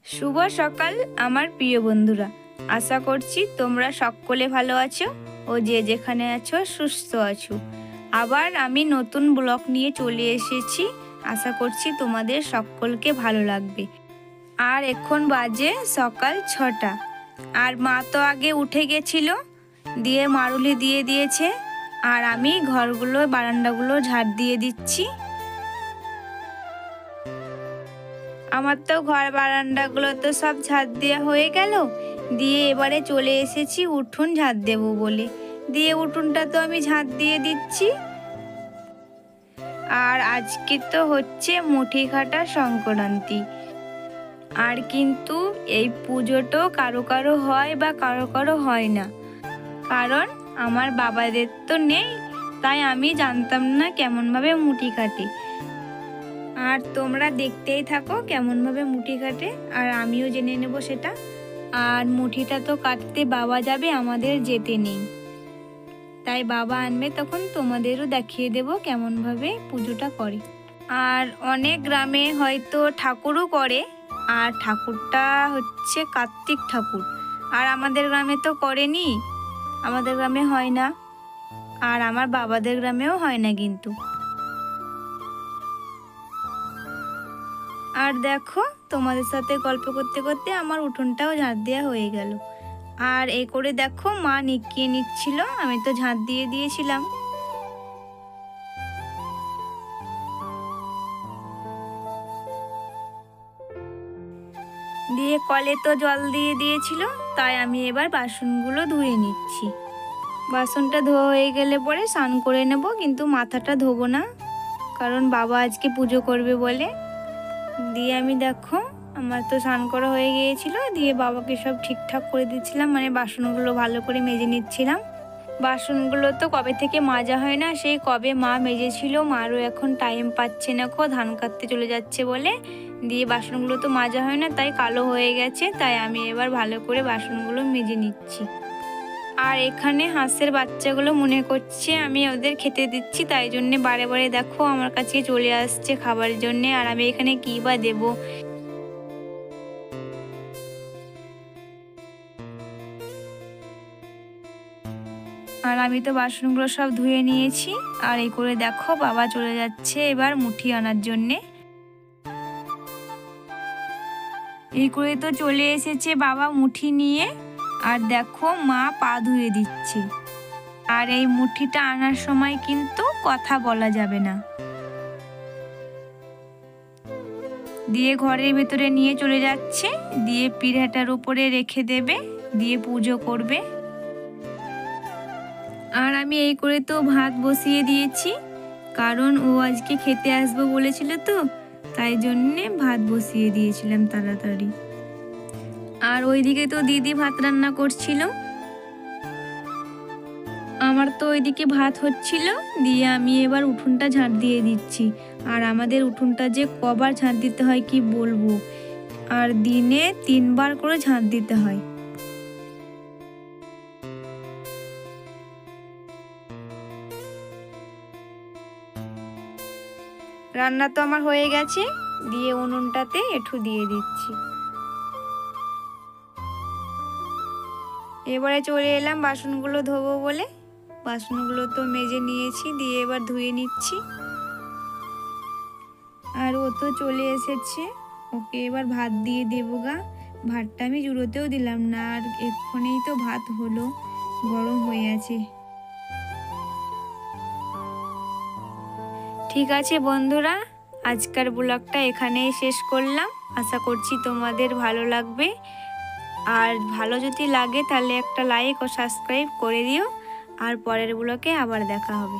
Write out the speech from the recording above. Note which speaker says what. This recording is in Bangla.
Speaker 1: শুভ সকাল আমার প্রিয় বন্ধুরা, আশা করছি তোমরা সকলে ভালো আছো ও যে যেখানে আছো সুস্থ আছো। আবার আমি নতুন ব্লগ নিয়ে চলে এসেছি, আশা করছি তোমাদের সকলকে ভালো লাগবে। আর এখন বাজে সকাল 6টা, আর মা তো আগে উঠে গেছিল, দিয়ে মারুলি দিয়ে দিয়েছে, আর আমি ঘরগুলো বারান্দাগুলো ঝাড় দিয়ে দিচ্ছি। আমার তো ঘর বারান্দাগুলো তো সব ঝাড় দেওয়া হয়ে গেল, দিয়ে এবারে চলে এসেছি উঠোন ঝাড় দেবো বলে, দিয়ে উঠোনটা তো আমি ঝাড় দিয়ে দিচ্ছি। আর আজকে তো হচ্ছে মুঠি কাটা সংক্রান্তি, আর কিন্তু এই পুজোটো কারো কারো হয় বা কারো কারো হয় না, কারণ আমার বাবাদের তো নেই, তাই আমি জানতাম না কেমনভাবে মুঠি কাটে। আর তোমরা দেখতেই থাকো কেমনভাবে মুঠি কাটে, আর আমিও জেনে নেব সেটা। আর মুঠিটা তো কাটতে বাবা যাবে, আমাদের যেতে নেই, তাই বাবা আনবে, তখন তোমাদেরও দেখিয়ে দেব কেমনভাবে পুজোটা করে। আর অনেক গ্রামে হয়তো ঠাকুরও করে, আর ঠাকুরটা হচ্ছে কার্তিক ঠাকুর, আর আমাদের গ্রামে তো করেনি, আমাদের গ্রামে হয় না, আর আমার বাবাদের গ্রামেও হয় না কিন্তু। আর দেখো, তোমাদের সাথে গল্প করতে করতে আমার উঠোনটাও ঝাড় দেওয়া হয়ে গেল। আর এই করে দেখো মা নিকিয়ে নিচ্ছিল, আমি তো ঝাড় দিয়ে দিয়েছিলাম। দিয়ে কলে তো জল দিয়ে দিয়েছিল, তাই আমি এবার বাসনগুলো ধুয়ে নিচ্ছি। বাসনটা ধোয়া হয়ে গেলে পরে স্নান করে নেব, কিন্তু মাথাটা ধোবো না, কারণ বাবা আজকে পুজো করবে বলে। দিয়ে আমি দেখো আমার তো স্নান করা হয়ে গিয়েছিল, দিয়ে বাবাকে সব ঠিকঠাক করে দিচ্ছিলাম, মানে বাসনগুলো ভালো করে মেজে নিচ্ছিলাম। বাসনগুলো তো কবে থেকে মাজা হয় না, সেই কবে মা মেজেছিল, মারও এখন টাইম পাচ্ছে না, ধান কাটতে চলে যাচ্ছে বলে, দিয়ে বাসনগুলো তো মাজা হয় না, তাই কালো হয়ে গেছে, তাই আমি এবার ভালো করে বাসনগুলো মেজে নিচ্ছি। আর এখানে হাঁসের বাচ্চাগুলো মনে করছে আমি ওদের খেতে দিচ্ছি, তাই জন্যে বারে বারে দেখো আমার কাছে চলে আসছে খাবারের জন্যে, আর আমি এখানে কী বা দেবো। আর আমি তো বাসনগুলো সব ধুয়ে নিয়েছি, আর এই করে দেখো বাবা চলে যাচ্ছে এবার মুঠি আনার জন্যে। এই করে তো চলে এসেছে বাবা মুঠি নিয়ে, আর দেখো মা পা ধুয়ে দিচ্ছে। আর এই মুঠিটা আনার সময় কিন্তু কথা বলা যাবে না। দিয়ে ঘরের ভেতরে নিয়ে চলে যাচ্ছে, দিয়ে পিঠাটার উপরে রেখে দেবে, দিয়ে পুজো করবে। আর আমি এই করে তো ভাত বসিয়ে দিয়েছি, কারণ ও আজকে খেতে আসবো বলেছিল তো, তাই জন্যে ভাত বসিয়ে দিয়েছিলাম তাড়াতাড়ি। আর ওইদিকে তো দিদি ভাত রান্না করছিল, আমার তো ওইদিকে ভাত হচ্ছিল, দিয়ে আমি এবার উঠোনটা ঝাড় দিয়ে দিচ্ছি। আর আমাদের উঠোনটা যে কবার ঝাড় দিতে হয় কি বলবো, আর দিনে 3বার করে ঝাড় দিতে হয়। রান্না তো আমার হয়ে গেছে, দিয়ে উনুনটাতে এঁঠো দিয়ে দিচ্ছি। এবারে চলে এলাম বাসনগুলো ধোবো বলে, বাসনগুলো তো মেজে নিয়েছি, দিয়ে এবার ধুয়ে নিচ্ছি। আর ও তো চলে এসেছে, ওকে এবার ভাত দিয়ে দেবো গা। ভাতটা আমি জুড়োতেও দিলাম না, আর এক্ষুনি তো ভাত হলো, গরম হয়ে আছে। ঠিক আছে বন্ধুরা, আজকের ব্লগটা এখানেই শেষ করলাম, আশা করছি তোমাদের ভালো লাগবে। আর ভালো যদি লাগে তাহলে একটা লাইক ও সাবস্ক্রাইব করে দিও, আর পরের ব্লগে আবার দেখা হবে।